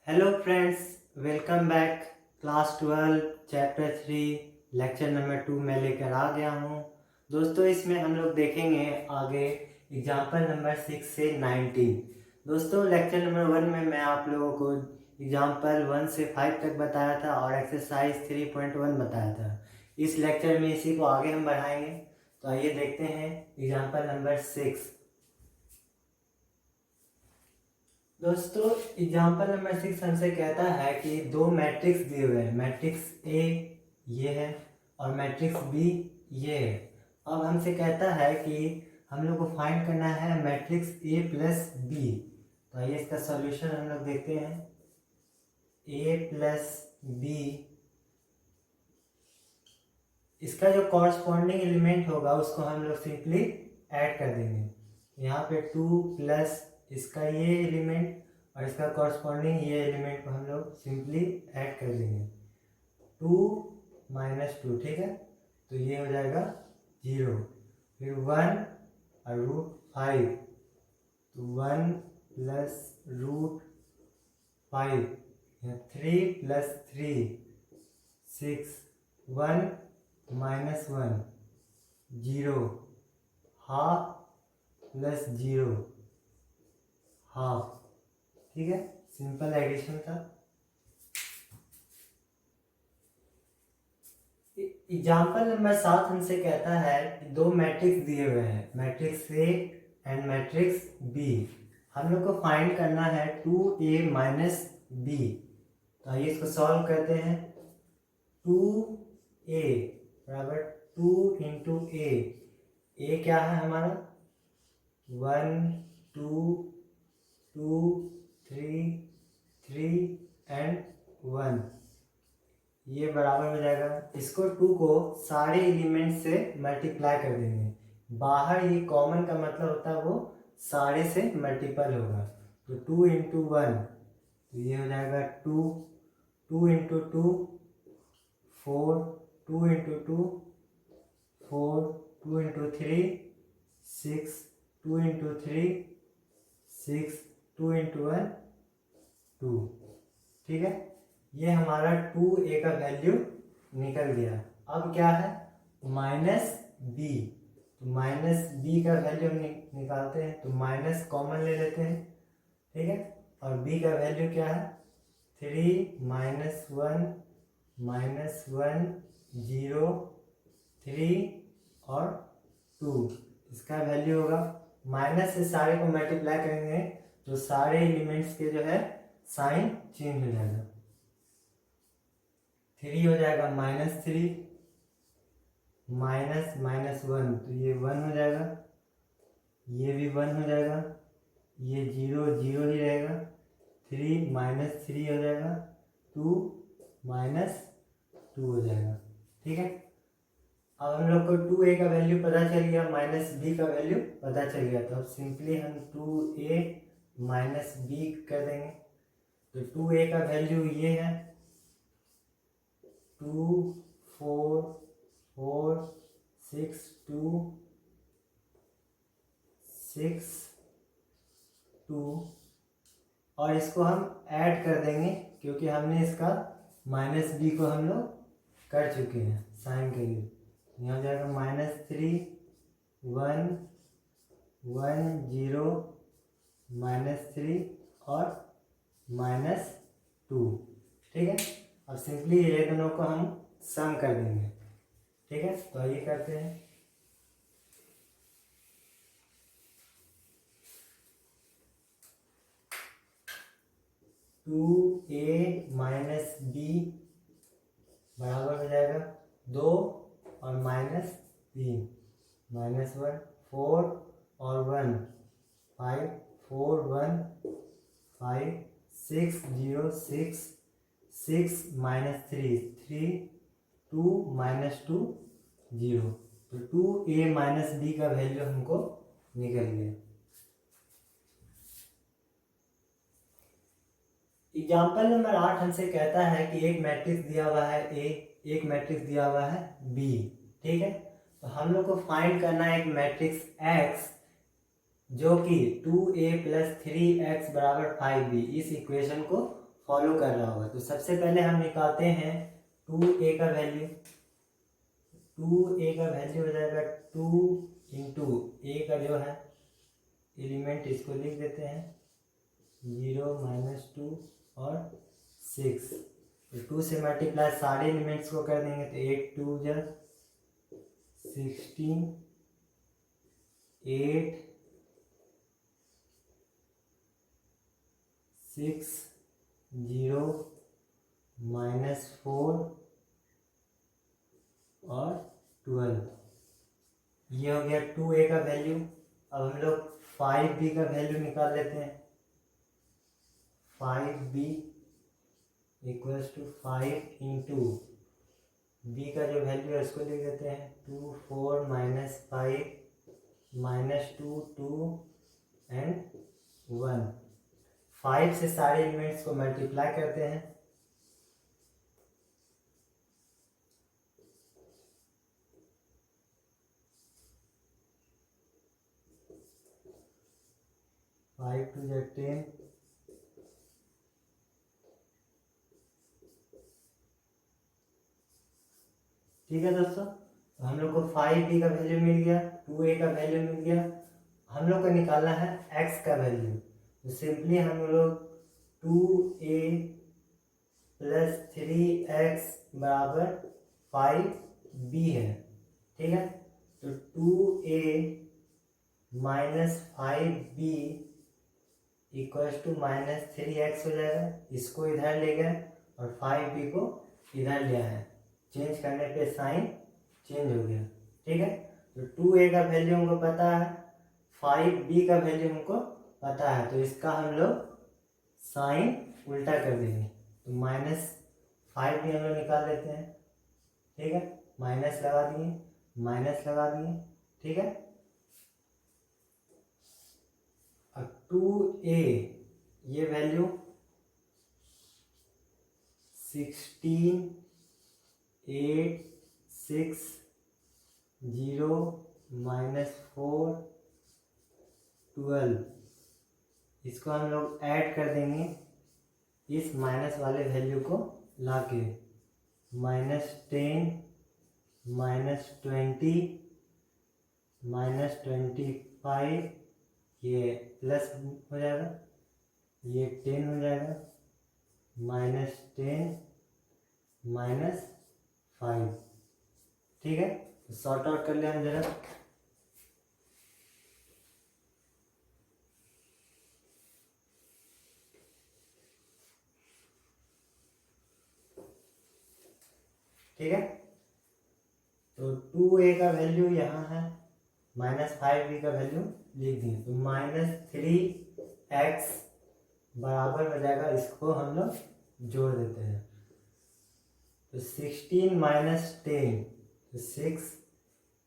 Hello friends, welcome back. Class 12 chapter 3 lecture number 2 में लेकर आ गया हूँ। दोस्तों, इसमें हम लोग देखेंगे आगे एग्जाम्पल नंबर 6 से 19। दोस्तों, लेक्चर नंबर 1 में मैं आप लोगों को एग्जाम्पल 1 से 5 तक बताया था और एक्सरसाइज 3.1 बताया था। इस लेक्चर में इसी को आगे हम बढ़ाएंगे। तो आइए देखते हैं एग्जाम्पल नंबर 6। दोस्तों, एग्जाम्पल नंबर 6 हमसे कहता है कि दो मैट्रिक्स दिए हुए हैं। मैट्रिक्स ए ये है और मैट्रिक्स बी ये है। अब हमसे कहता है कि हम लोग को फाइंड करना है मैट्रिक्स ए प्लस बी। तो आइए इसका सॉल्यूशन हम लोग देखते हैं। ए प्लस बी, इसका जो कॉरस्पॉन्डिंग एलिमेंट होगा उसको हम लोग सिंपली ऐड कर देंगे। यहाँ पे 2 प्लस इसका ये एलिमेंट और इसका कॉरस्पॉन्डिंग ये एलिमेंट को हम लोग सिंपली ऐड कर देंगे। 2 माइनस 2, ठीक है, तो ये हो जाएगा 0। फिर 1 और √5, तो 1 plus √5, 3 plus 3 6, 1 minus 1 0, half plus 0 half, ठीक है, सिंपल एडिशन था। एग्जाम्पल नंबर 7 हमसे कहता है कि दो मैट्रिक्स दिए हुए हैं, matrix A and matrix B. हम लोग को फाइंड करना है 2a माइनस बी। तो आइए इसको सॉल्व करते हैं। 2a बराबर 2 इंटू ए क्या है हमारा 1 2 2 3 3 एंड 1, ये बराबर हो जाएगा। इसको 2 को सारे एलिमेंट से मल्टीप्लाई कर देंगे। बाहर ये कॉमन का मतलब होता है वो सारे से मल्टीपल होगा। तो 2 इंटू 1, तो ये हो जाएगा 2, 2 into 2 4, 2 into 2 4, 2 into 3 6, 2 into 3 6, 2 into 1 2, ठीक है। ये हमारा 2a का वैल्यू निकल गया। अब क्या है माइनस बी, तो माइनस बी का वैल्यू हम निकालते हैं। तो माइनस कॉमन ले लेते हैं, ठीक है, और b का वैल्यू क्या है 3 माइनस 1 माइनस 1 0 3 और 2, इसका वैल्यू होगा। माइनस से सारे को मल्टीप्लाई करेंगे तो सारे एलिमेंट्स के जो है साइन चेंज हो जाएगा। 3 हो जाएगा -3 माइनस माइनस 1, तो ये 1 हो जाएगा, ये भी 1 हो जाएगा, ये 0 0 ही रहेगा। 3 माइनस 3 हो जाएगा, 2 माइनस 2 हो जाएगा, ठीक है। अब हम लोग को 2a का वैल्यू पता चल गया, माइनस b का वैल्यू पता चल गया। तो अब सिंपली हम 2a माइनस b कर देंगे। तो 2a का वैल्यू ये है 2 4 4 6 2 6 2, और इसको हम ऐड कर देंगे क्योंकि हमने इसका माइनस b को हम लोग कर चुके हैं साइन के लिए। यहाँ हो जाएगा -3 1 1 0 -3 और -2, ठीक है। अब सिंपली ये दोनों को हम सम कर देंगे, ठीक है। तो ये करते हैं। टू ए माइनस बी बराबर हो जाएगा 2 और -3, -1 4 और 1 5 4 1 5 6 0 6 6 -3 3 2 -2 0, तो 2a माइनस बी का वैल्यू हमको निकल गया। एग्जाम्पल नंबर 8 हमसे कहता है कि एक मैट्रिक्स दिया हुआ है ए, एक मैट्रिक्स दिया हुआ है बी, ठीक है। तो हम लोग को फाइंड करना है एक मैट्रिक्स एक्स जो कि 2a + 3x = 5b, इस इक्वेशन को फॉलो कर रहा होगा। तो सबसे पहले हम निकालते हैं 2a का वैल्यू। 2a का वैल्यू हो जाएगा 2 इंटू a का जो है एलिमेंट, इसको लिख देते हैं 0 -2 और 6। तो 2 से मल्टीप्लाई सारे एलिमेंट्स को कर देंगे तो 8 2 जा 16, 8 6 0 -4 और 12। ये हो गया 2a का वैल्यू। अब हम लोग 5b का वैल्यू निकाल लेते हैं। 5b equals to 5 into b का जो वैल्यू है उसको लिख देते हैं 2 4 -5 -2 2 एंड 1। 5 से सारे एलिमेंट्स को मल्टीप्लाई करते हैं। फाइव टू जा 10, ठीक है दोस्तों। तो हम लोग को 5b का वैल्यू मिल गया, 2a का वैल्यू मिल गया। हम लोग को निकालना है x का वैल्यू। तो सिंपली हम लोग 2a प्लस 3x बराबर 5b है, ठीक है। तो 2a minus 5b equals to -3x हो जाएगा। इसको इधर ले गए और 5b को इधर ले आए, चेंज करने पे साइन चेंज हो गया, ठीक है। तो 2a का वैल्यू हमको पता है, 5b का वैल्यू हमको पता है, तो इसका हम लोग साइन उल्टा कर देंगे। तो -5b हम लोग निकाल लेते हैं, ठीक है। माइनस लगा दिए, माइनस लगा दिए, ठीक है। अब 2a ये वैल्यू 16 8 6 0 -4 12, इसको हम लोग ऐड कर देंगे इस माइनस वाले वैल्यू को लाके। -10 -20 -25, ये प्लस हो जाएगा, ये 10 हो जाएगा, -10 -5, ठीक है। तो सॉर्ट आउट कर लिया हम जरा। ठीक है, तो 2a का वैल्यू यहाँ है, -5b का वैल्यू लिख दिए। तो -3x बराबर हो जाएगा, इसको हम लोग जोड़ देते हैं। तो 16 -10 तो 6,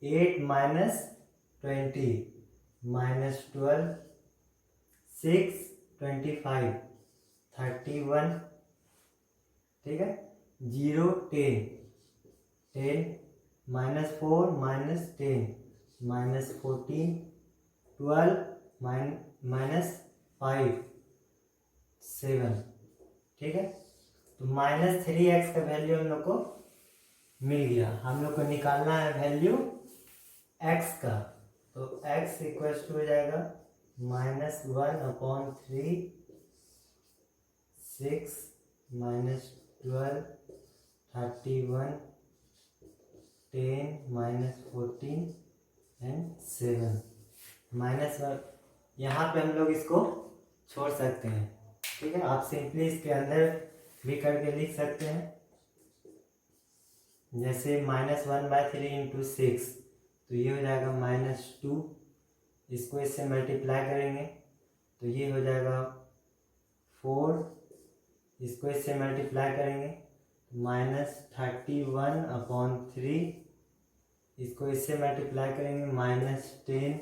8 -20 -12 6 25 31, ठीक है। 0 10 10 -4 -10 -14 12 -5 7, ठीक है। तो -3x का वैल्यू हम लोग को मिल गया। हम लोग को निकालना है वैल्यू x का। तो x इक्वल्स टू हो जाएगा -1/3 6 -12 31 10 -14 एंड 7 -1। यहाँ पे हम लोग इसको छोड़ सकते हैं, ठीक है। आप सिंपली इसके अंदर भी करके लिख सकते हैं, जैसे -1/3 इंटू 6, तो ये हो जाएगा -2। इसको इससे मल्टीप्लाई करेंगे तो ये हो जाएगा 4। इसको इससे मल्टीप्लाई करेंगे -31/3। इसको इससे मल्टीप्लाई करेंगे -10/3।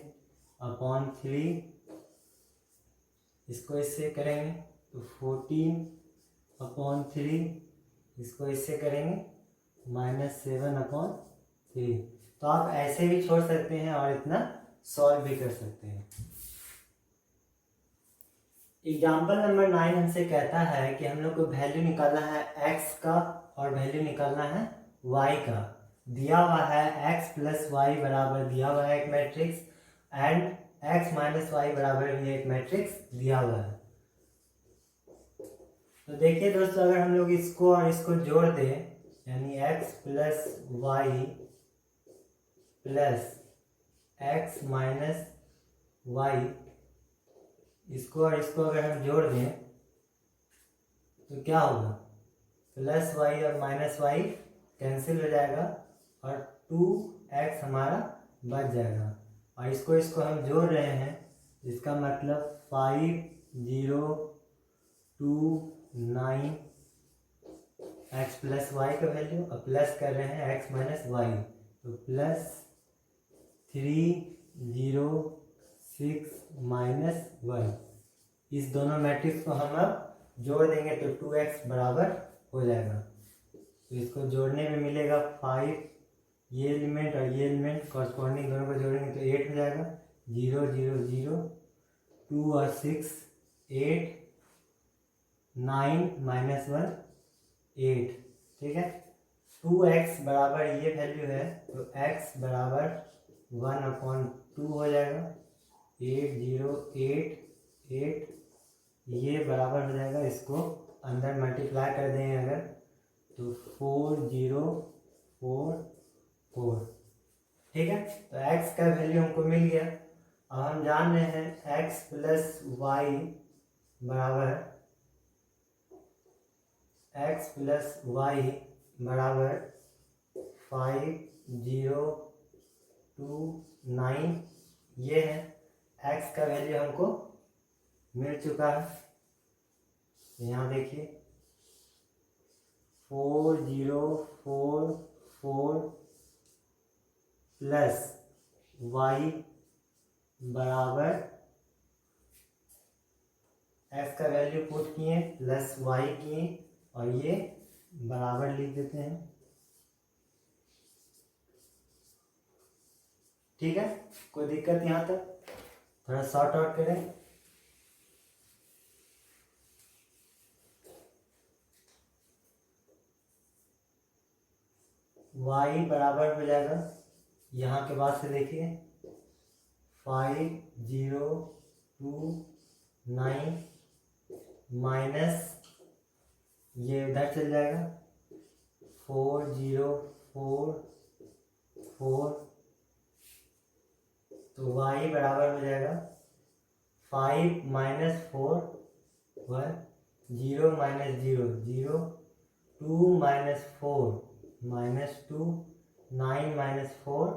इसको इससे करेंगे तो 14/3। इसको इससे करेंगे -7/3। तो आप ऐसे भी छोड़ सकते हैं और इतना सॉल्व भी कर सकते हैं। एग्जाम्पल नंबर 9 हमसे कहता है कि हम लोग को वैल्यू निकालना है x का और वैल्यू निकालना है y का। दिया हुआ है x प्लस वाई बराबर दिया हुआ है एक matrix and x minus y बराबर भी एक मैट्रिक्स दिया हुआ है। तो देखिए दोस्तों, अगर हम लोग इसको और इसको जोड़ दें यानी x plus y plus x minus y, इसको और इसको अगर हम जोड़ दें तो क्या होगा, प्लस वाई और माइनस वाई कैंसिल हो जाएगा और 2x हमारा बच जाएगा। और इसको हम जोड़ रहे हैं, इसका मतलब 5 0 2 9 x प्लस वाई का वैल्यू और प्लस कर रहे हैं x माइनस वाई, तो प्लस 3 0 6 माइनस 1। इस दोनों मैट्रिक्स को हम अब जोड़ देंगे तो 2x बराबर हो जाएगा। तो इसको जोड़ने में मिलेगा 5, ये एलिमेंट और ये एलिमेंट कॉरस्पॉन्डिंग दोनों को जोड़ेंगे तो 8 हो जाएगा। 0 0 0 2 और 6 8 9 माइनस 1 8। ठीक है, 2x बराबर ये वैल्यू है तो x बराबर 1/2 हो जाएगा। 8 0 8 8, ये बराबर हो जाएगा, इसको अंदर मल्टीप्लाई कर देंगे अगर तो 4 0 4 4। ठीक है, तो x का वैल्यू हमको मिल गया। अब हम जान रहे हैं x प्लस वाई बराबर बराबर 5 0 2 9, ये है x का वैल्यू हमको मिल चुका है। यहाँ देखिए 4 0 4 4 प्लस वाई बराबर x का वैल्यू पुट किए प्लस वाई किए और ये बराबर लिख देते हैं। ठीक है, कोई दिक्कत यहाँ तक? थोड़ा सॉर्ट आउट करें। y बराबर हो जाएगा, यहाँ के बाद से देखिए 5 0 2 9 माइनस ये उधर चल जाएगा 4 0 4 4, तो y बराबर हो जाएगा 5 minus 4 1 0 minus 0 0 2 minus 4 minus 2 9 minus 4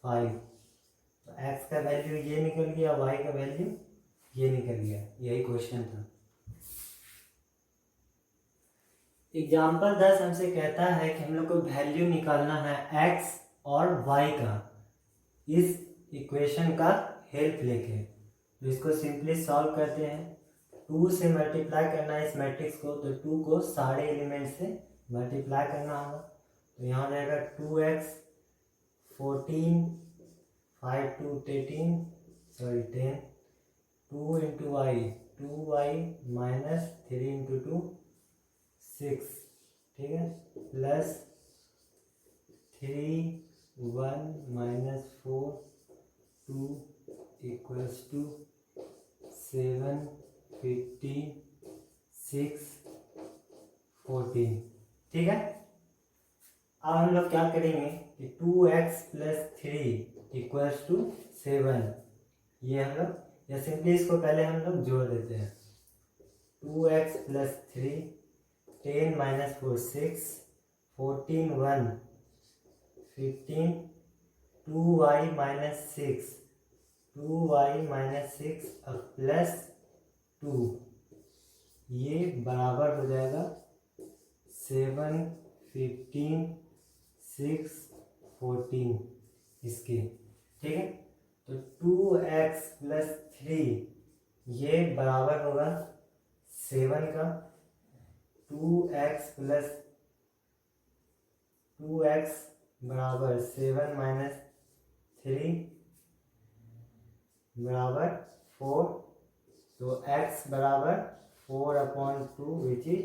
5। तो x का वैल्यू ये निकल गया, y का वैल्यू ये निकल गया। यही क्वेश्चन था। एग्जाम्पल 10 हमसे कहता है कि हम लोग को वैल्यू निकालना है x और y का इस इक्वेशन का हेल्प लेके। तो इसको सिंपली सॉल्व करते हैं। 2 से मल्टीप्लाई करना है इस मैट्रिक्स को, तो 2 को सारे एलिमेंट से मल्टीप्लाई करना होगा। तो यहाँ हो जाएगा 2x 14 5 2 13 sorry 10 2 into y 2y minus 3 into 2 6। ठीक है, प्लस 3 1 माइनस 4 2 इक्वल्स टू 7 15 6 14। ठीक है, अब हम लोग क्या करेंगे कि 2x प्लस 3 इक्वल्स टू 7, ये हम लोग या सिंपली इसको पहले हम लोग जोड़ देते हैं। 2x plus 3 10 minus 4 6 14 1 15 2y minus 6 2y minus 6 अब प्लस 2, ये बराबर हो जाएगा 7 15 6 14 इसके। ठीक है, तो 2x प्लस 3 ये बराबर होगा 7 का। 2x बराबर 7 माइनस 3 बराबर 4 तो x बराबर 4/2 विच इज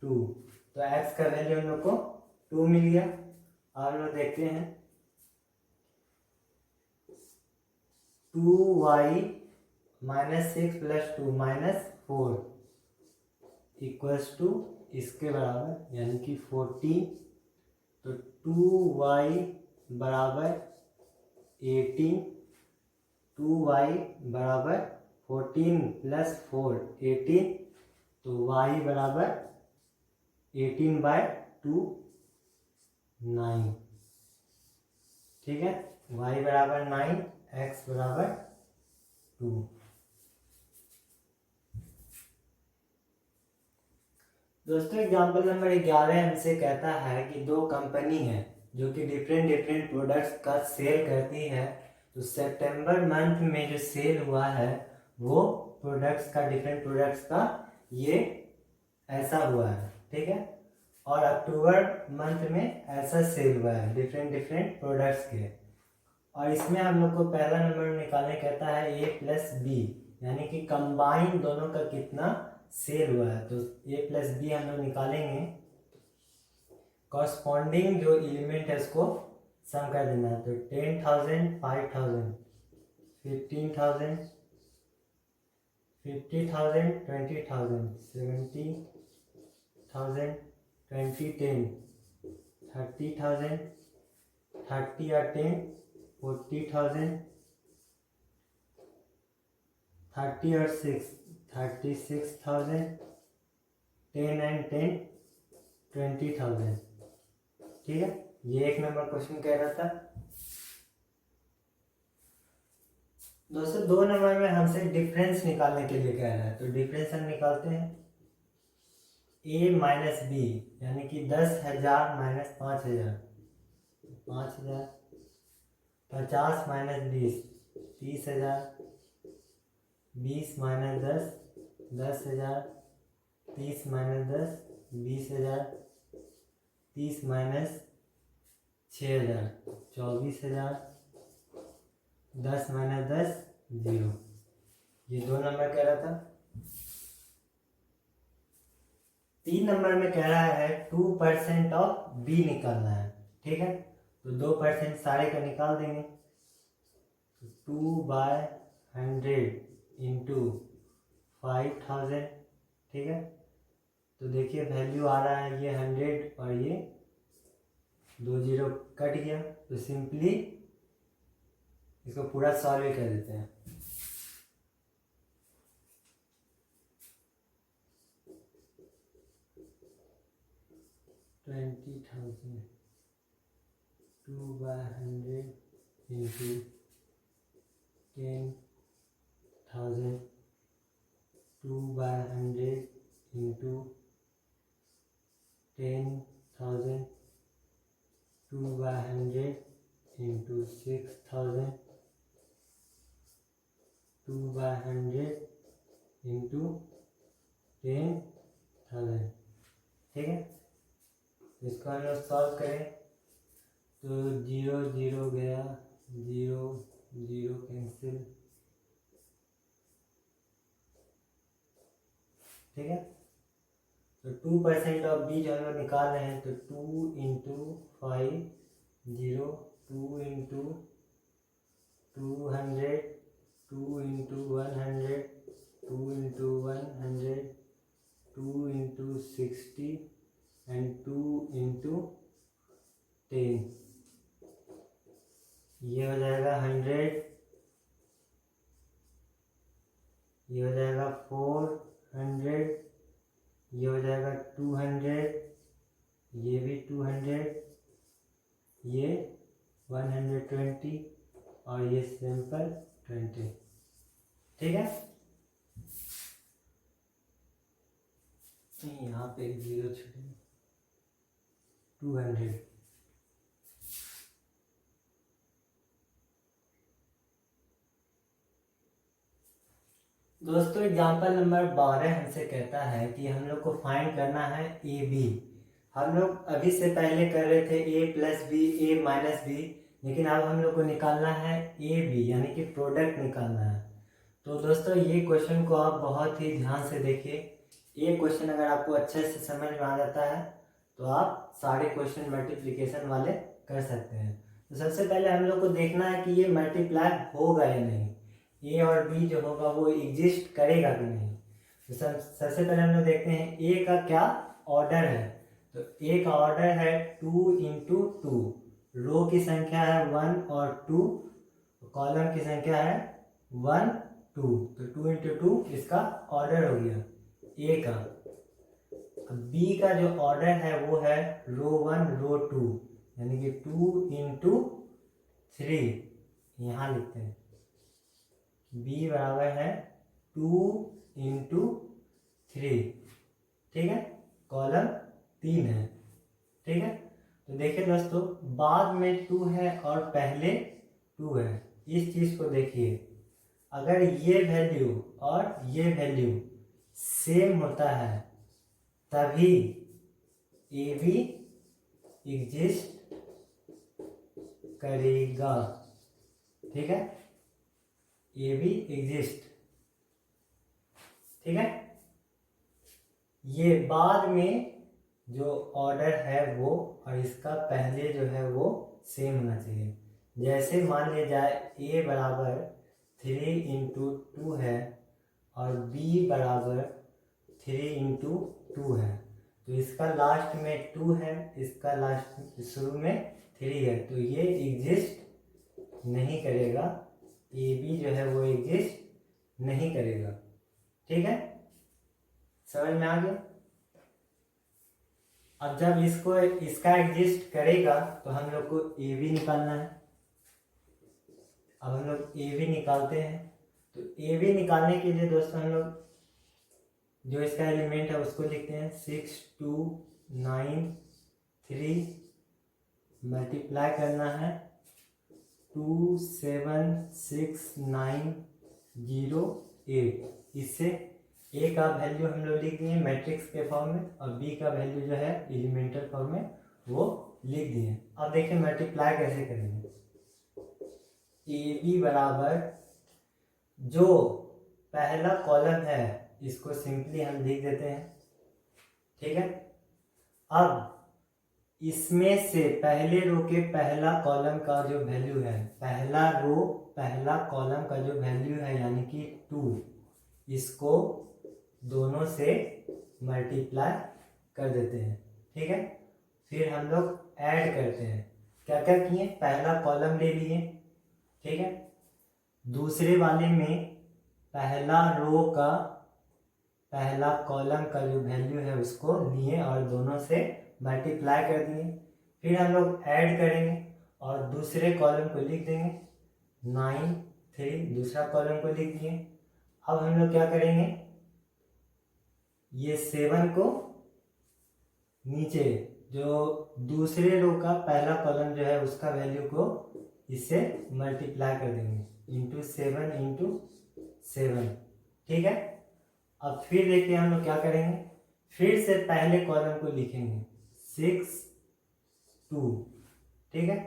2। तो x का वैल्यू हम लोग को 2 मिल गया। अब हम लोग देखते हैं 2y - 6 + 2 - 4 इक्वल्स टू इसके बराबर यानी कि 14। तो 2y बराबर 18, 2y बराबर 14 + 4 18। तो y बराबर 18/2 9। ठीक है, y बराबर 9, x बराबर 2। दोस्तों एग्जाम्पल नंबर 11 हमसे कहता है कि दो कंपनी है जो कि डिफरेंट प्रोडक्ट्स का सेल करती है। तो सितंबर मंथ में जो सेल हुआ है वो प्रोडक्ट्स का, डिफरेंट प्रोडक्ट्स का ये ऐसा हुआ है। ठीक है, और अक्टूबर मंथ में ऐसा सेल हुआ है डिफरेंट प्रोडक्ट्स के। और इसमें हम लोग को पहला नंबर निकालने कहता है A + B, यानी कि कंबाइन दोनों का कितना सेल हुआ है। तो A + B हम लोग निकालेंगे, कॉरस्पॉन्डिंग जो एलिमेंट है उसको सम कर देना है। तो 10,000 5,000 15,000 50,000 20,000 70,000 20 10 30,000 30 और 10 40,000 30 और 6 36,000 10 and 10 20,000। ठीक है, ये एक नंबर क्वेश्चन कह रहा था। दोस्तों 2 नंबर में हमसे डिफरेंस निकालने के लिए कह रहा है। तो डिफरेंस हम निकालते हैं A - B, यानी कि 10,000 - 5,000 5,000 50 - 20 30,000 20 - 10 10,000 30 - 10 20,000 30 - 6,000 24,000 10 - 10 0। ये 2 नंबर कह रहा था। 3 नंबर में कह रहा है 2% ऑफ B निकालना है। ठीक है, तो 2% सारे का निकाल देंगे। 2/100 इंटू 5,000। ठीक है, तो देखिए वैल्यू आ रहा है ये 100 और ये 2 0 कट गया। तो सिंपली इसको पूरा सॉल्व कर देते हैं। $20,000 2/100 इंटू 10,000 2/100 इंटू 10,000 2/100 इंटू 6,000 2/100 इंटू 10,000। ठीक है, इसको हम लोग सॉल्व करें तो 0 0 गया, 0 0 कैंसिल। ठीक है, तो 2% ऑफ B जो हम लोग निकाल रहे हैं तो 2 into 5 0 2 into 200 2 into 100 2 into 100 2 into 60 and 2 into 10। ये हो जाएगा 100, ये हो जाएगा 400, ये हो जाएगा 200, ये भी 200, ये 120 और ये सिंपल 20। ठीक है, यहाँ पे एक 0 छूटेगा। 200। दोस्तों एग्जाम्पल नंबर 12 हमसे कहता है कि हम लोग को फाइंड करना है AB। हम लोग अभी से पहले कर रहे थे A + B A - B, लेकिन अब हम लोग को निकालना है AB, यानी कि प्रोडक्ट निकालना है। तो दोस्तों ये क्वेश्चन को आप बहुत ही ध्यान से देखिए। ये क्वेश्चन अगर आपको अच्छे से समझ में आ जाता है तो आप सारे क्वेश्चन मल्टीप्लिकेशन वाले कर सकते हैं। तो सबसे पहले हम लोग को देखना है कि ये मल्टीप्लाई होगा या नहीं, ए और बी जो होगा वो एग्जिस्ट करेगा कि नहीं। तो सबसे पहले हम लोग देखते हैं ए का क्या ऑर्डर है। तो ए का ऑर्डर है 2 इंटू 2, रो की संख्या है 1 और 2, कॉलम की संख्या है 1 2, तो 2 इंटू 2 इसका ऑर्डर हो गया ए का। बी का जो ऑर्डर है वो है रो 1 रो 2, यानी कि 2 इंटू 3, यहाँ लिखते हैं बी बराबर है 2 इंटू 3, ठीक है, कॉलम 3 है, ठीक है। तो देखिए दोस्तों बाद में 2 है और पहले 2 है, इस चीज को देखिए। अगर ये वैल्यू और ये वैल्यू सेम होता है तभी ए बी एग्जिस्ट करेगा, ठीक है, ए बी एग्जिस्ट, ठीक है। ये बाद में जो ऑर्डर है वो और इसका पहले जो है वो सेम होना चाहिए। जैसे मान लिया जाए ए बराबर 3 इंटू 2 है और बी बराबर 3 इंटू 2 है, तो इसका लास्ट में 2 है, इसका लास्ट शुरू में 3 है, तो ये एग्जिस्ट नहीं करेगा, ए बी जो है वो एग्जिस्ट नहीं करेगा, ठीक है, समझ में आ गया। अब जब इसका एग्जिस्ट करेगा तो हम लोग को ए बी निकालना है। अब हम लोग ए बी निकालते हैं। तो ए बी निकालने के लिए दोस्तों हम लोग जो इसका एलिमेंट है उसको लिखते हैं 6 2 9 3, मल्टीप्लाई करना है 2 7 6 9 0 8। इससे ए का वैल्यू हम लोग लिख दिए मैट्रिक्स के फॉर्म में और बी का वैल्यू जो है एलिमेंटल फॉर्म में वो लिख दिए। अब देखिए मल्टीप्लाई कैसे करेंगे। ए बी बराबर जो पहला कॉलम है इसको सिंपली हम लिख देते हैं, ठीक है। अब इसमें से पहले रो के पहला कॉलम का जो वैल्यू है, पहला रो पहला कॉलम का जो वैल्यू है यानी कि 2, इसको दोनों से मल्टीप्लाई कर देते हैं, ठीक है। फिर हम लोग ऐड करते हैं, क्या क्या किए, पहला कॉलम ले लिए, ठीक है, दूसरे वाले में पहला रो का पहला कॉलम का जो वैल्यू है उसको लिए और दोनों से मल्टीप्लाई कर दिए। फिर हम लोग ऐड करेंगे और दूसरे कॉलम को लिख देंगे 9 3, दूसरा कॉलम को लिख दिए। अब हम लोग क्या करेंगे, ये 7 को नीचे जो दूसरे रो का पहला कॉलम जो है उसका वैल्यू को इससे मल्टीप्लाई कर देंगे इंटू 7 इंटू 7, ठीक है। अब फिर देखिए हम लोग क्या करेंगे, फिर से पहले कॉलम को लिखेंगे 6 2, ठीक है,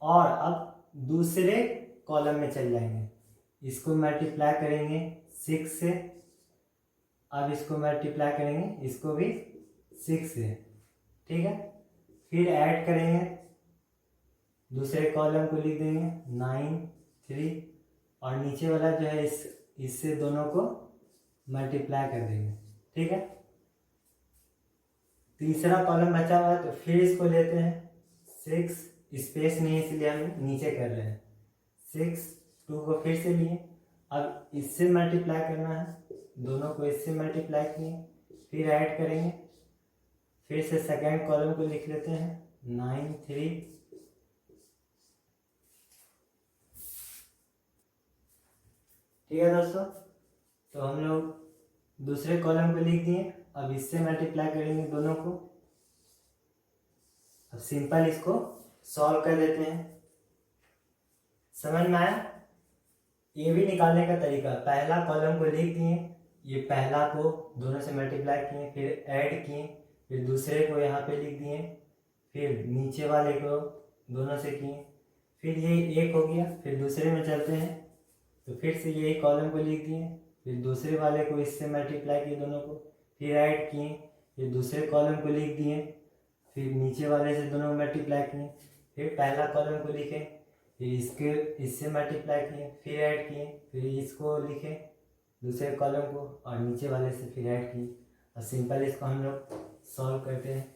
और अब दूसरे कॉलम में चल जाएंगे, इसको मल्टीप्लाई करेंगे 6 से, अब इसको मल्टीप्लाई करेंगे इसको भी 6 से, ठीक है। फिर ऐड करेंगे, दूसरे कॉलम को लिख देंगे 9 3 और नीचे वाला जो है इससे दोनों को मल्टीप्लाई कर देंगे, ठीक है। तीसरा कॉलम बचा हुआ है तो फिर इसको लेते हैं 6, स्पेस नहीं इसलिए हम नीचे कर रहे हैं 6 2 को फिर से लिए, अब इससे मल्टीप्लाई करना है, दोनों को इससे मल्टीप्लाई किए, फिर ऐड करेंगे, फिर से सेकेंड कॉलम को लिख लेते हैं 9 3, ठीक है दोस्तों। तो हम लोग दूसरे कॉलम को लिख दिए, अब इससे मल्टीप्लाई करेंगे दोनों को। अब सिंपल इसको सॉल्व कर देते हैं, समझ में आया। ये भी निकालने का तरीका, पहला कॉलम को लिख दिए, ये पहला को दोनों से मल्टीप्लाई किए, फिर ऐड किए, फिर दूसरे को यहाँ पे लिख दिए, फिर नीचे वाले को दोनों से किए, फिर ये एक हो गया, फिर दूसरे में चलते हैं तो फिर से यही कॉलम को लिख दिए, फिर दूसरे वाले को इससे मल्टीप्लाई किए दोनों को, फिर ऐड किए, फिर दूसरे कॉलम को लिख दिए, फिर नीचे वाले से दोनों मल्टीप्लाई किए, फिर पहला कॉलम को लिखे, फिर इससे मल्टीप्लाई किए, फिर ऐड किए, फिर इसको लिखे दूसरे कॉलम को और नीचे वाले से फिर ऐड किए। और सिंपल इसको हम लोग सॉल्व करते हैं।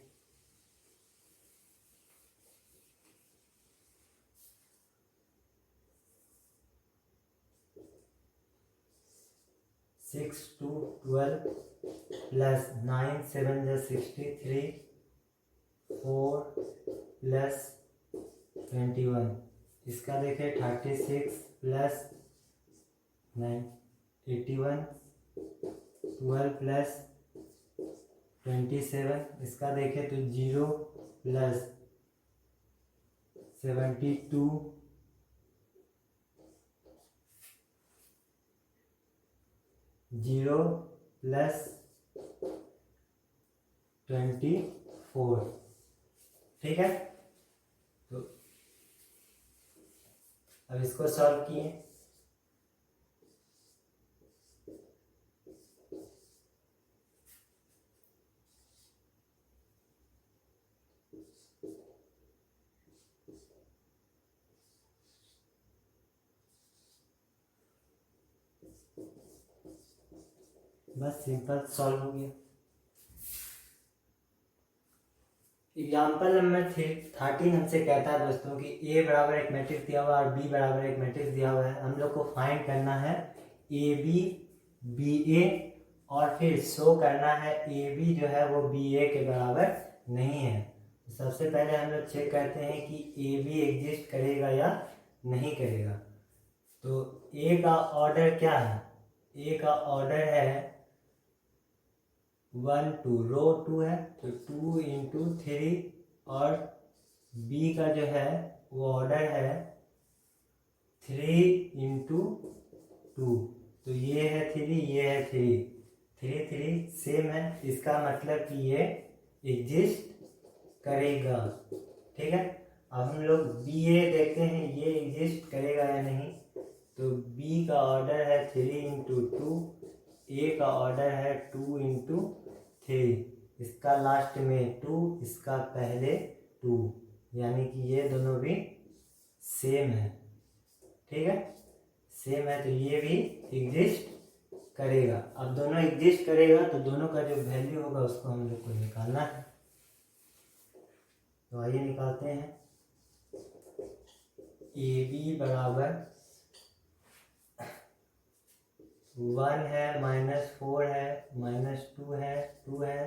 सिक्स टू 12 प्लस 9 7 जा 63 4 प्लस 21, इसका देखें 36 प्लस 9 81, 12 प्लस 27, इसका देखें तो 0 प्लस 72, 0 प्लस 24। ठीक है, तो अब इसको सॉल्व किए। बस सिंपल सॉल्व हो गया। एग्जाम्पल नंबर 13 हमसे कहता है दोस्तों कि ए बराबर एक मैट्रिक्स दिया हुआ है और बी बराबर एक मैट्रिक्स दिया हुआ है। हम लोग को फाइंड करना है ए बी बी ए और फिर शो करना है ए बी जो है वो बी ए के बराबर नहीं है। तो सबसे पहले हम लोग चेक करते हैं कि ए बी एग्जिस्ट करेगा या नहीं करेगा। तो ए का ऑर्डर क्या है? ए का ऑर्डर है 1 2, रो 2 है तो 2 इंटू 3, और बी का जो है वो ऑर्डर है 3 इंटू 2, तो ये है 3, ये है 3, 3 3 सेम है। इसका मतलब कि ये एग्जिस्ट करेगा। ठीक है, अब हम लोग बी ए देखते हैं ये एग्जिस्ट करेगा या नहीं। तो बी का ऑर्डर है 3 इंटू 2, ए का ऑर्डर है 2 इंटू 3, इसका लास्ट में 2, इसका पहले 2, यानी कि ये दोनों भी सेम है। ठीक है, सेम है तो ये भी एग्जिस्ट करेगा। अब दोनों एग्जिस्ट करेगा तो दोनों का जो वैल्यू होगा उसको हम लोग को निकालना है। तो आइए निकालते हैं। ए बी बराबर 1 है, -4 है, -2 है, 2 है,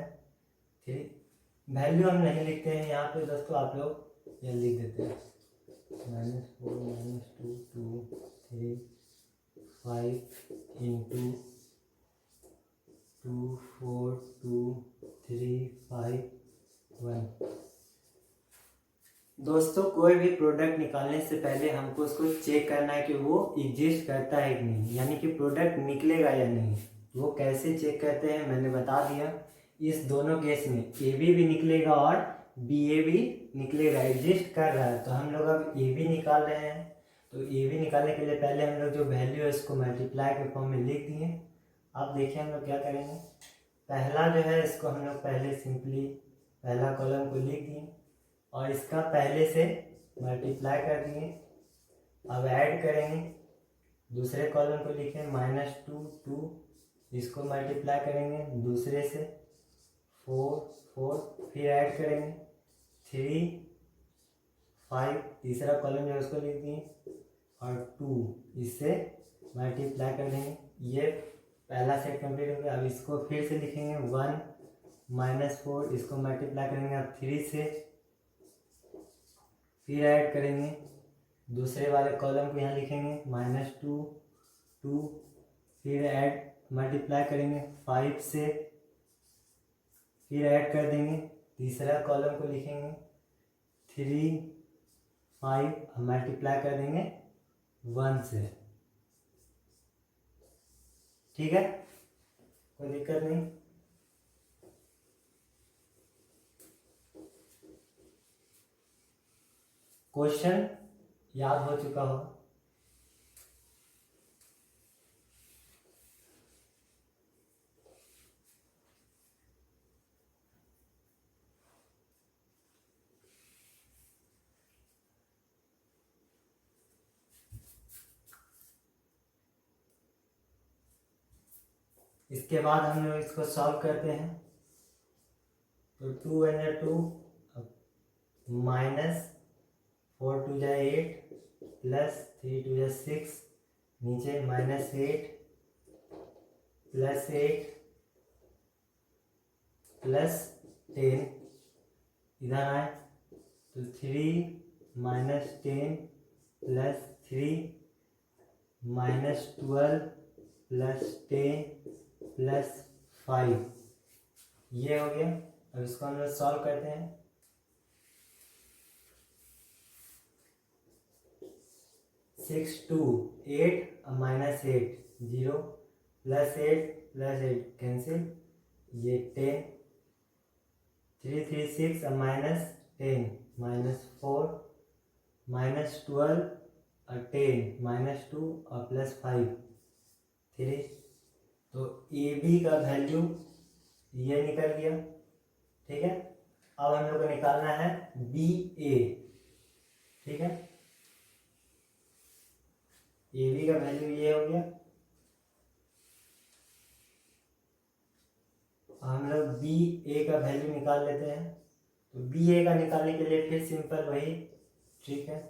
3। वैल्यू हम नहीं लिखते हैं यहाँ पे दोस्तों, आप लोग ये लिख देते हैं -4 -2 2 3 5 इंटू 2 4 2 3 5 1। दोस्तों कोई भी प्रोडक्ट निकालने से पहले हमको उसको चेक करना है कि वो एग्जिस्ट करता है कि नहीं, यानी कि प्रोडक्ट निकलेगा या नहीं। वो कैसे चेक करते हैं मैंने बता दिया। इस दोनों केस में ए बी भी निकलेगा और बी ए भी निकलेगा, एग्जिस्ट कर रहा है। तो हम लोग अब ए बी निकाल रहे हैं। तो ए बी निकालने के लिए पहले हम लोग जो वैल्यू है उसको मल्टीप्लाई के फॉर्म में लिख दिए। अब देखिए हम लोग क्या करेंगे। पहला जो है इसको हम लोग पहले सिंपली पहला कॉलम को लिख दिए और इसका पहले से मल्टीप्लाई कर दिए। अब ऐड करेंगे, दूसरे कॉलम को लिखें -2 2, इसको मल्टीप्लाई करेंगे दूसरे से 4 4, फिर ऐड करेंगे 3 5, तीसरा कॉलम जो है उसको लिख दिए और 2, इससे मल्टीप्लाई कर देंगे। ये पहला सेट कंप्लीट हो गया। अब इसको फिर से लिखेंगे 1 -4, इसको मल्टीप्लाई करेंगे अब 3 से, फिर ऐड करेंगे दूसरे वाले कॉलम को यहाँ लिखेंगे -2 2, फिर ऐड मल्टीप्लाई करेंगे 5 से, फिर ऐड कर देंगे तीसरा कॉलम को लिखेंगे 3 5, मल्टीप्लाई कर देंगे 1 से। ठीक है, कोई दिक्कत नहीं। क्वेश्चन याद हो चुका हो। इसके बाद हम लोग इसको सॉल्व करते हैं। तो 2 वन जा 2, माइनस 4 टू जा 8 प्लस 3 टू जा 6, नीचे -8 प्लस 8 प्लस 10, इधर आए तो 3 माइनस 10 प्लस 3 -12 प्लस 10 प्लस 5, ये हो गया। अब इसको हम लोग सॉल्व करते हैं। 6 2 8 -8 0 प्लस 8 कैंसिल, ये 10 3 3 6 -10 -4 -12 और 10 -2 और प्लस 5 3। तो ए बी का वैल्यू ये निकल गया। ठीक है, अब हम लोग को निकालना है बी ए। ठीक है, ए बी का वैल्यू ये हो गया। हम लोग बी ए का वैल्यू निकाल लेते हैं। तो बी ए का निकालने के लिए फिर सिंपल वही ट्रिक है।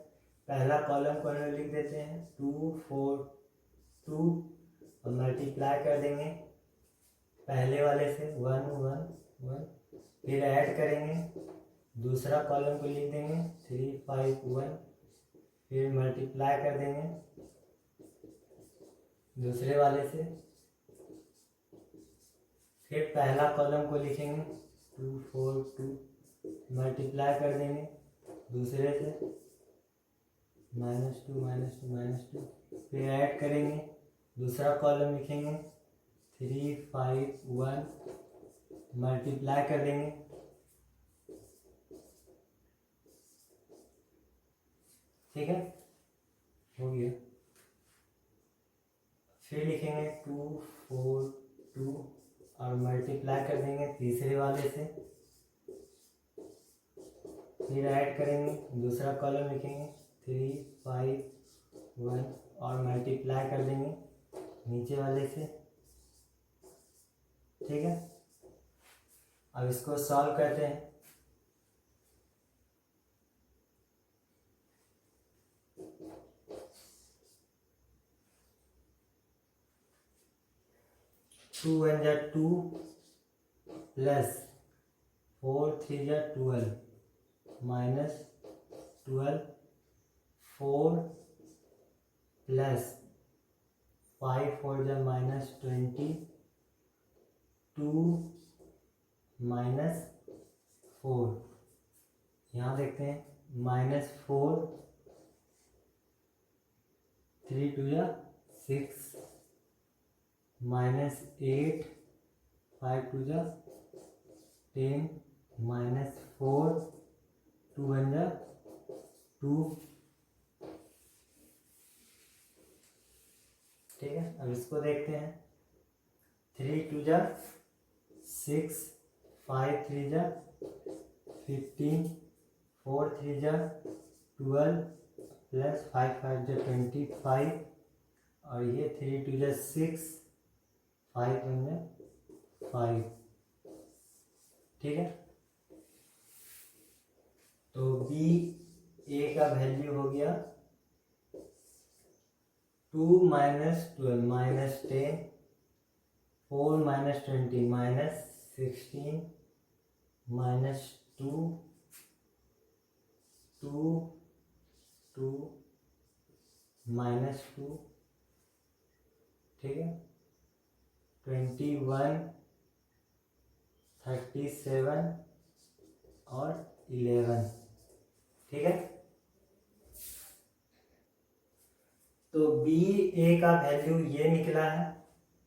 पहला कॉलम को हम लोग लिख देते हैं 2 4 2 और मल्टीप्लाई कर देंगे पहले वाले से 1 1 1, फिर ऐड करेंगे, दूसरा कॉलम को लिख देंगे 3 5 1, फिर मल्टीप्लाई कर देंगे दूसरे वाले से, फिर पहला कॉलम को लिखेंगे 2 4 2, मल्टीप्लाई कर देंगे दूसरे से -2 -2 फिर ऐड करेंगे, दूसरा कॉलम लिखेंगे 3 5 1, मल्टीप्लाई कर देंगे, ठीक है, हो गया। फिर लिखेंगे 2 4 2 और मल्टीप्लाई कर देंगे तीसरे वाले से, फिर ऐड करेंगे, दूसरा कॉलम लिखेंगे 3 5 1 और मल्टीप्लाई कर देंगे नीचे वाले से। ठीक है, अब इसको सॉल्व करते हैं। टू वन जा 2 प्लस 4 3 जा 12 माइनस 12 4 प्लस 5 4 जा -20 2 -4, यहाँ देखते हैं -4 3 2 जा 6 -8 5 2 जा 10 -4 2 1 जा 2। ठीक है, अब इसको देखते हैं 3 2 जा 6 5 3 जा 15 4 3 जा 12 प्लस 5 5 जा 25 और ये 3 2 जा 6 5 1 जा 5। ठीक है, तो बी ए का वैल्यू हो गया 2 -12 -10 4 -20 -16 -2 2 2 -2। ठीक है, 21 37 और 11। ठीक है, तो बी ए का वैल्यू ये निकला है।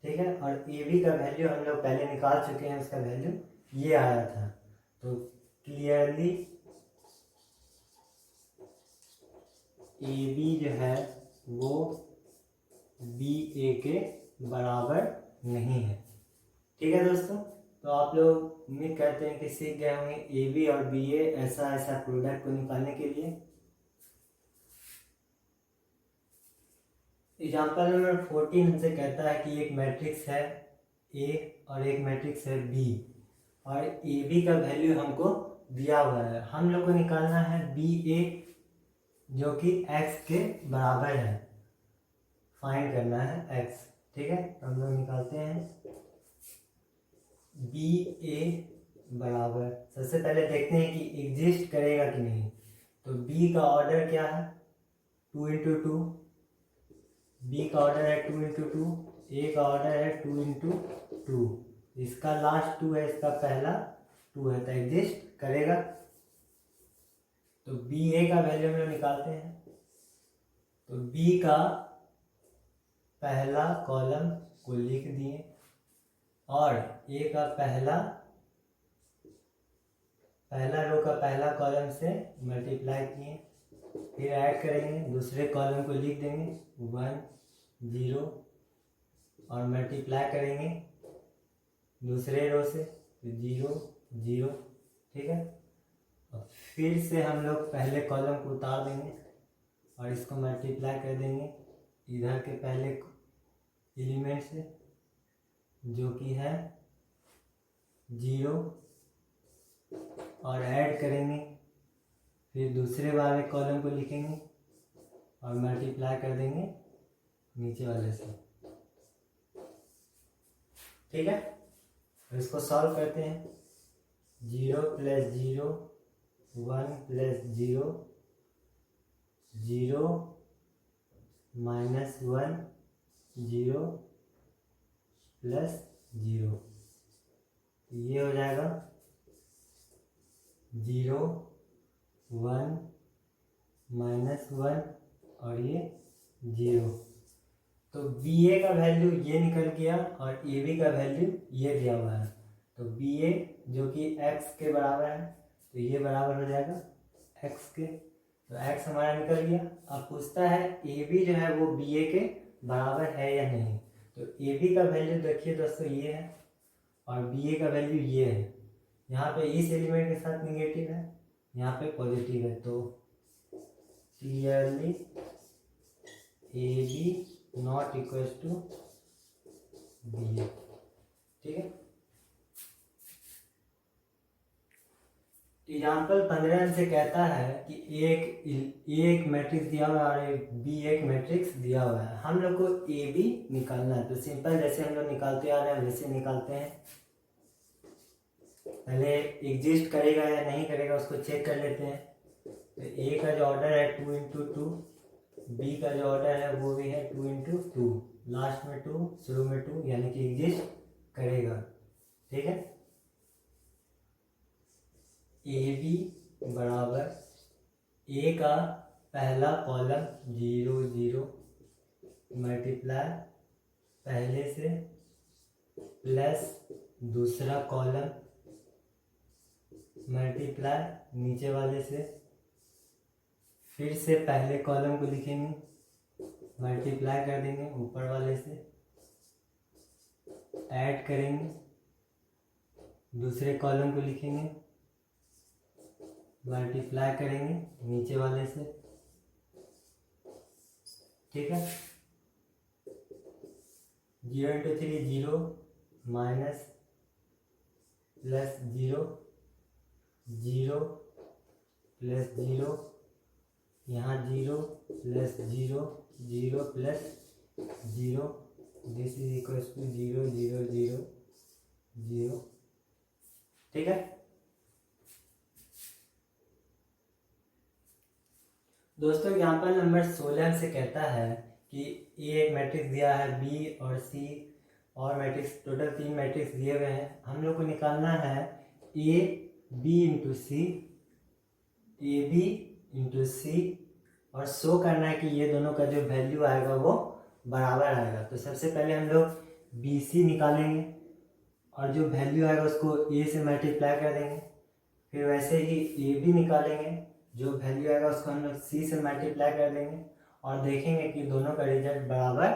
ठीक है, और ए बी का वैल्यू हम लोग पहले निकाल चुके हैं, उसका वैल्यू ये आया था। तो क्लियरली ए बी जो है वो बी ए के बराबर नहीं है। ठीक है दोस्तों, तो आप लोग उम्मीद करते हैं कि सीख गए होंगे ए बी और बी ए ऐसा प्रोडक्ट को निकालने के लिए। एग्जाम्पल नंबर 14 हमसे कहता है कि एक मैट्रिक्स है ए और एक मैट्रिक्स है बी, और ए बी का वैल्यू हमको दिया हुआ है। हम लोग को निकालना है बी ए जो कि एक्स के बराबर है, फाइंड करना है एक्स। ठीक है, तो हम लोग निकालते हैं बी ए बराबर, सबसे पहले देखते हैं कि एग्जिस्ट करेगा कि नहीं। तो बी का ऑर्डर क्या है, 2 × 2। बी का ऑर्डर है 2 × 2, ए का ऑर्डर है 2 × 2। इसका लास्ट 2 है, इसका पहला 2 है, तो एग्जिस्ट करेगा। तो बी ए का वैल्यू हम लोग निकालते हैं। तो बी का पहला कॉलम को लिख दिए और ए का पहला रो का पहला कॉलम से मल्टीप्लाई किए, फिर ऐड करेंगे, दूसरे कॉलम को लिख देंगे 1 0 और मल्टीप्लाई करेंगे दूसरे रो से 0 0। ठीक है, और फिर से हम लोग पहले कॉलम को उतार देंगे और इसको मल्टीप्लाई कर देंगे इधर के पहले एलिमेंट से जो कि है 0, और ऐड करेंगे, फिर दूसरे वाले कॉलम को लिखेंगे और मल्टीप्लाई कर देंगे नीचे वाले से। ठीक है, तो इसको सॉल्व करते हैं। 0 + 0 1 + 0 0 -1 0 + 0, ये हो जाएगा 0 1 -1 और ये 0। तो बी ए का वैल्यू ये निकल गया और ए बी का वैल्यू ये दिया हुआ है। तो बी ए जो कि एक्स के बराबर है, तो ये बराबर हो जाएगा एक्स के। तो एक्स हमारा निकल गया। अब पूछता है ए बी जो है वो बी ए के बराबर है या नहीं। तो ए बी का वैल्यू देखिए दोस्तों ये है और बी ए का वैल्यू ये है। यहाँ पे इस एलिमेंट के साथ निगेटिव है, यहाँ पे पॉजिटिव है, तो clearly A B not equal to B A. ठीक है, एग्जाम्पल 15 से कहता है कि एक मैट्रिक्स दिया हुआ है और बी एक मैट्रिक्स दिया हुआ है। हम लोग को ए बी निकालना है। तो सिंपल जैसे हम लोग निकालते आ रहे हैं वैसे निकालते हैं। पहले एग्जिस्ट करेगा या नहीं करेगा उसको चेक कर लेते हैं। तो ए का जो ऑर्डर है 2 × 2, बी का जो ऑर्डर है वो भी है 2 × 2, लास्ट में 2 शुरू में 2, यानी कि एग्जिस्ट करेगा। ठीक है, ए बी बराबर ए का पहला कॉलम 0 0 मल्टीप्लाई पहले से प्लस दूसरा कॉलम मल्टीप्लाई नीचे वाले से, फिर से पहले कॉलम को लिखेंगे मल्टीप्लाई कर देंगे ऊपर वाले से, ऐड करेंगे दूसरे कॉलम को लिखेंगे मल्टीप्लाई करेंगे नीचे वाले से। ठीक है, 0 × 3 0 माइनस प्लस 0 0 प्लस 0, यहाँ 0 plus 0 0 plus 0, this is equal to 0 0 0 0। ठीक है दोस्तों, एग्जाम्पल नंबर 16 से कहता है कि ए एक मैट्रिक्स दिया है, बी और सी और मैट्रिक्स, टोटल 3 मैट्रिक्स दिए हुए हैं। हम लोग को निकालना है A B into C, A B into C, और शो करना है कि ये दोनों का जो वैल्यू आएगा वो बराबर आएगा। तो सबसे पहले हम लोग बी सी निकालेंगे और जो वैल्यू आएगा उसको ए से मल्टीप्लाई कर देंगे। फिर वैसे ही ए बी निकालेंगे, जो वैल्यू आएगा उसको हम लोग सी से मल्टीप्लाई कर देंगे और देखेंगे कि दोनों का रिजल्ट बराबर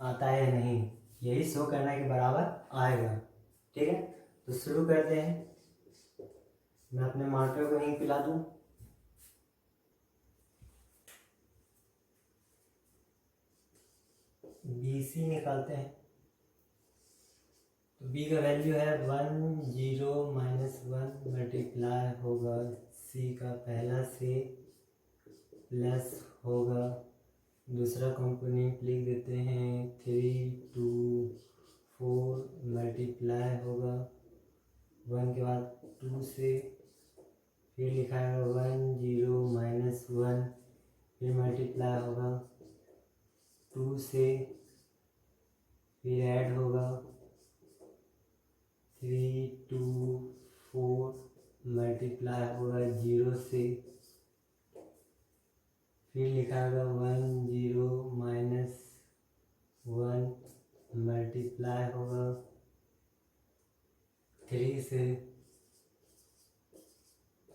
आता है या नहीं। यही शो करना है कि बराबर आएगा। ठीक है, तो शुरू करते हैं। मैं अपने मार्कर को यहीं पिला दूं। बी सी निकालते हैं। तो बी का वैल्यू है 1 0 -1 मल्टीप्लाई होगा सी का पहला से प्लस होगा दूसरा कंपोनेंट लिख देते हैं 3 2 4 मल्टीप्लाई होगा 1 के बाद 2 से फिर लिखा है 1 0 -1 फिर मल्टीप्लाई होगा 2 से फिर ऐड होगा 3 2 4 मल्टीप्लाई होगा 0 से फिर लिखा होगा 1 0 -1 मल्टीप्लाई होगा 3 से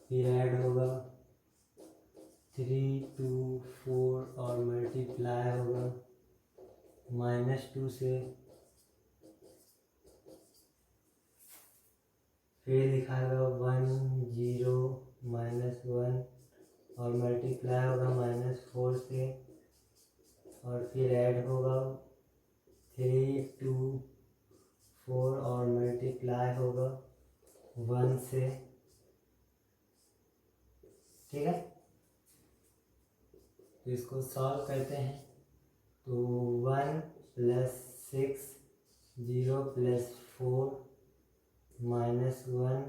फिर ऐड होगा 3 2 4 और मल्टीप्लाई होगा -2 से फिर लिखा होगा 1 0 -1 और मल्टीप्लाई होगा -4 से और फिर ऐड होगा 3 2 4 और मल्टीप्लाई होगा 1 से। ठीक है, तो इसको सॉल्व करते हैं। तो 1 + 6 0 + 4 -1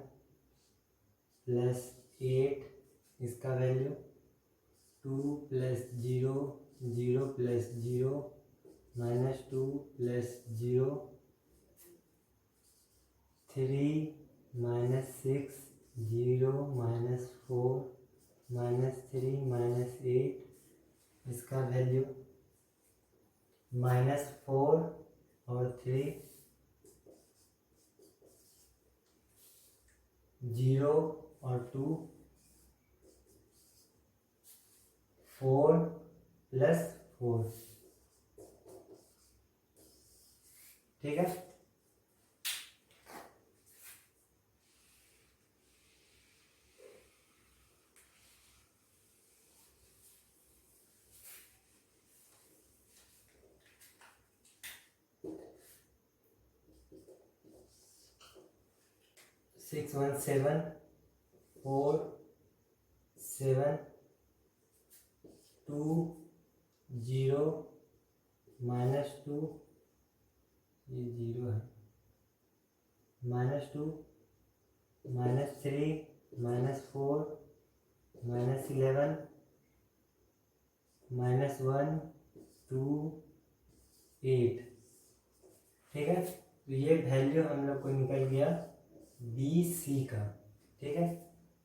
+ 8 इसका वैल्यू 2 + 0 0 + 0 -2 + 0 3 -6 0 -4 -3 -8 इसका वैल्यू -4 और 3 0 और 2 4 + 4। ठीक है, 6 1 7 4 7 2 0 -2 ये 0 है -2 -3 -4 -11 -1 2 8। ठीक है, तो ये वैल्यू हम लोग को निकल गया बी सी का। ठीक है,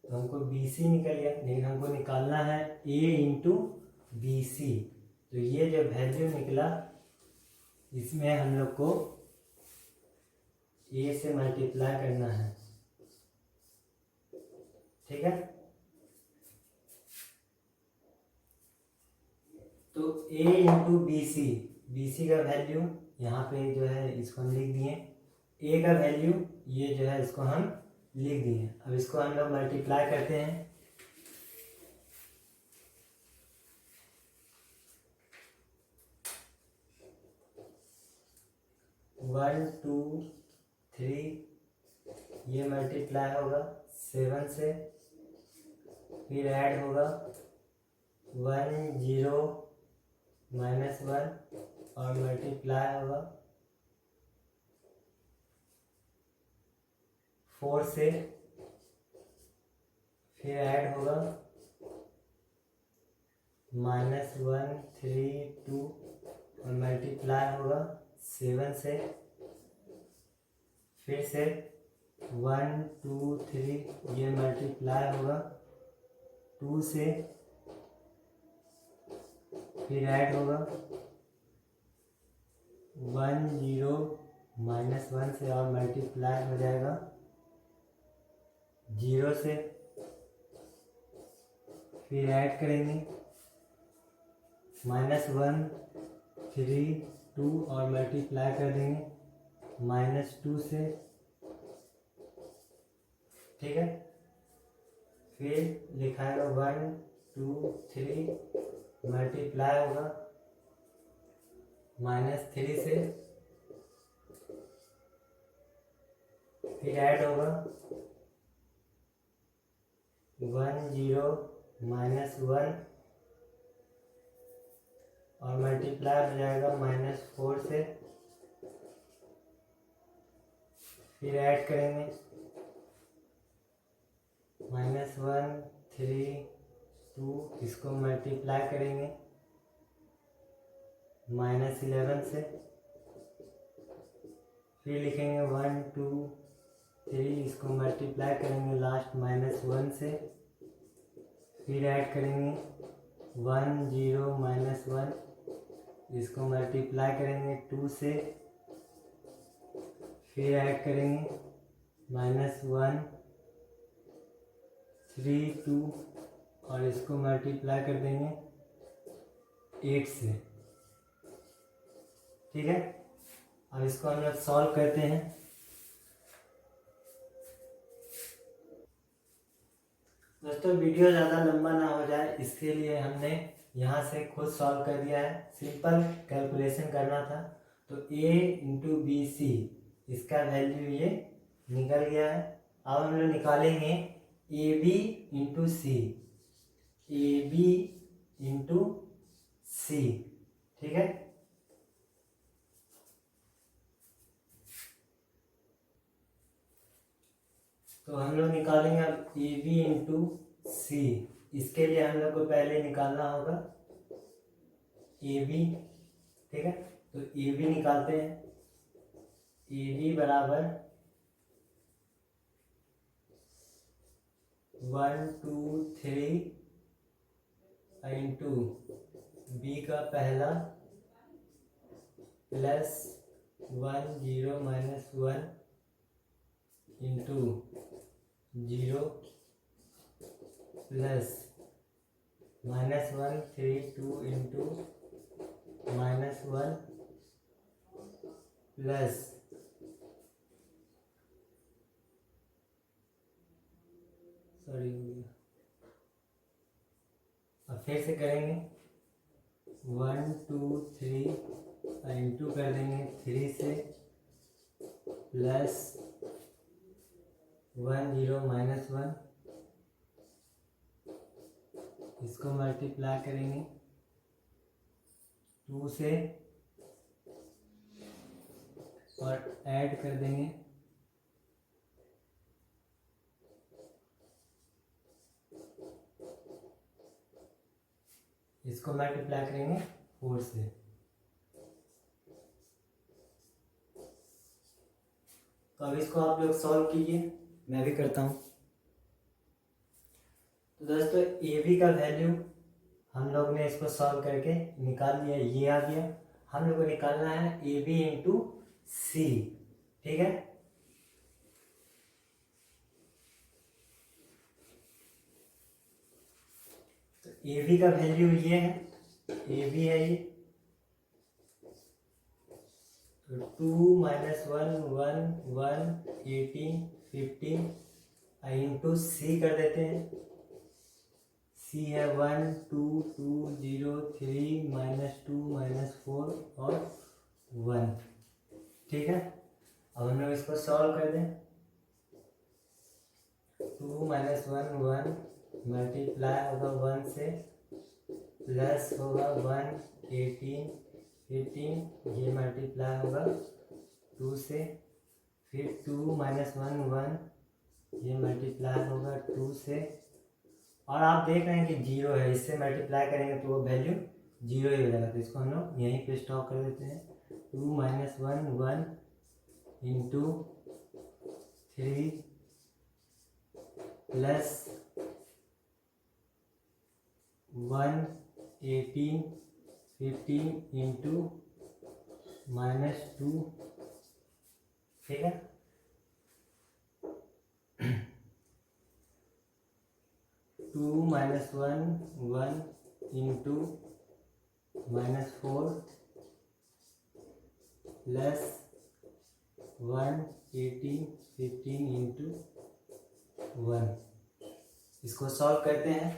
तो हमको बी सी निकल गया, लेकिन हमको निकालना है ए इंटू बी सी। तो ये जो वैल्यू निकला इसमें हम लोग को ए से मल्टीप्लाई करना है। ठीक है, तो ए इंटू बी सी का वैल्यू यहाँ पे जो है इसको हम लिख दिए, ए का वैल्यू ये जो है इसको हम लिख दिए। अब इसको हम लोग मल्टीप्लाई करते हैं। 1 2 3 ये मल्टीप्लाई होगा 7 से, फिर ऐड होगा 1 0 -1 और मल्टीप्लाई होगा 4 से, फिर ऐड होगा -1 3 2 और मल्टीप्लाई होगा 7 से, फिर से 1 2 3 ये मल्टीप्लाई होगा 2 से, फिर ऐड होगा 1 0 -1 से और मल्टीप्लाई हो जाएगा 0 से, फिर ऐड करेंगे -1 3 2 और मल्टीप्लाई कर देंगे -2 से। ठीक है, फिर लिखाएगा 1 2 3 मल्टीप्लाई होगा -3 से, फिर ऐड होगा 1 0 -1 और मल्टीप्लाई हो जाएगा -4 से। फिर ऐड करेंगे -1 3 2, इसको मल्टीप्लाई करेंगे -11 से। फिर लिखेंगे 1 2 3, इसको मल्टीप्लाई करेंगे लास्ट -1 से। फिर ऐड करेंगे 1 0 -1, इसको मल्टीप्लाई करेंगे 2 से। फिर ऐड करेंगे -1 3 2 और इसको मल्टीप्लाई कर देंगे 8 से। ठीक है, अब इसको हम लोग सॉल्व करते हैं। दोस्तों वीडियो ज़्यादा लंबा ना हो जाए इसके लिए हमने यहाँ से खुद सॉल्व कर दिया है। सिंपल कैलकुलेशन करना था तो a इंटू बी सी, इसका वैल्यू ये निकल गया है। अब हम लोग निकालेंगे A B into C, A B into C. ठीक है, तो हम लोग निकालेंगे अब ए बी इंटू सी। इसके लिए हम लोग को पहले निकालना होगा ए बी। ठीक है, तो ए बी निकालते हैं। ए बी बराबर 1 2 3 इंटू बी का पहला plus 1 0 -1 into 0 plus -1 3 2 into -1 plus sorry हो गया। अब फिर से करेंगे 1 2 3 इंटू कर देंगे 3 से प्लस 1 0 -1, इसको मल्टीप्लाई करेंगे 2 से और ऐड कर देंगे इसको मल्टीप्लाई करेंगे 4 से। तो अब इसको आप लोग सॉल्व कीजिए, मैं भी करता हूँ। तो दोस्तों ए बी का वैल्यू हम लोग ने इसको सॉल्व करके निकाल लिया, ये आ गया। हम लोग को निकालना है ए बी इंटू सी। ठीक है, तो ए बी का वैल्यू ये है, ए बी है ये, तो 2 -1 1 1 18 15 इंटू सी कर देते हैं। सी है 1 2 2 0 3 -2 -4 और 1। ठीक है, अब हम लोग इसको सॉल्व कर दें। 2 -1 1 मल्टीप्लाई होगा 1 से प्लस होगा 1 18 15, ये मल्टीप्लाई होगा 2 से। फिर 2 -1 1, ये मल्टीप्लाई होगा 2 से। और आप देख रहे हैं कि 0 है, इससे मल्टीप्लाई करेंगे तो वो वैल्यू 0 ही हो जाएगा। तो इसको हम लोग यहीं पे स्टॉप कर देते हैं। 2 -1 1 इंटू 3 प्लस 1 18 15 इंटू -2। ठीक है, 2 -1 1 इंटू -4 प्लस 1 18 15 इंटू 1। इसको सॉल्व करते हैं।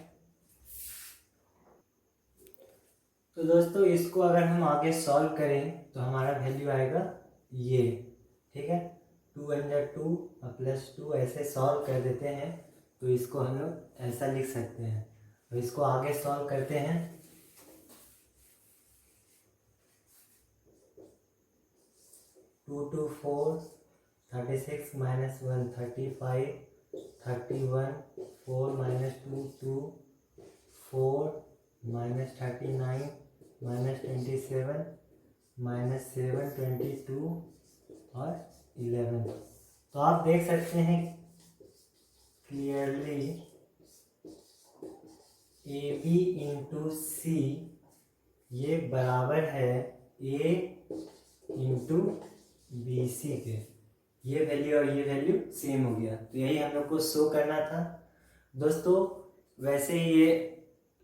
तो दोस्तों इसको अगर हम आगे सॉल्व करें तो हमारा वैल्यू आएगा ये। ठीक है, 2 × 2 +2 ऐसे सॉल्व कर देते हैं तो इसको हम लोग ऐसा लिख सकते हैं। और इसको आगे सॉल्व करते हैं। 2 × 2 = 4, 36 - 1 35, 31, 4 - 2 2, 4 - 39 - 27 - 7 22 और 11। तो आप देख सकते हैं क्लियरली AB × C ये बराबर है A × BC के। ये वैल्यू और ये वैल्यू सेम हो गया। तो यही हम लोग को शो करना था दोस्तों। वैसे ही ये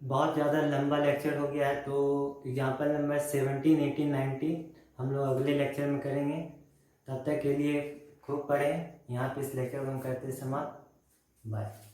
बहुत ज़्यादा लंबा लेक्चर हो गया है, तो एग्जाम्पल नंबर 17, 18, 19 हम लोग अगले लेक्चर में करेंगे। तब तक के लिए खूब पढ़ें। यहाँ पे इस लेक्चर को हम करते समाप्त। बाय।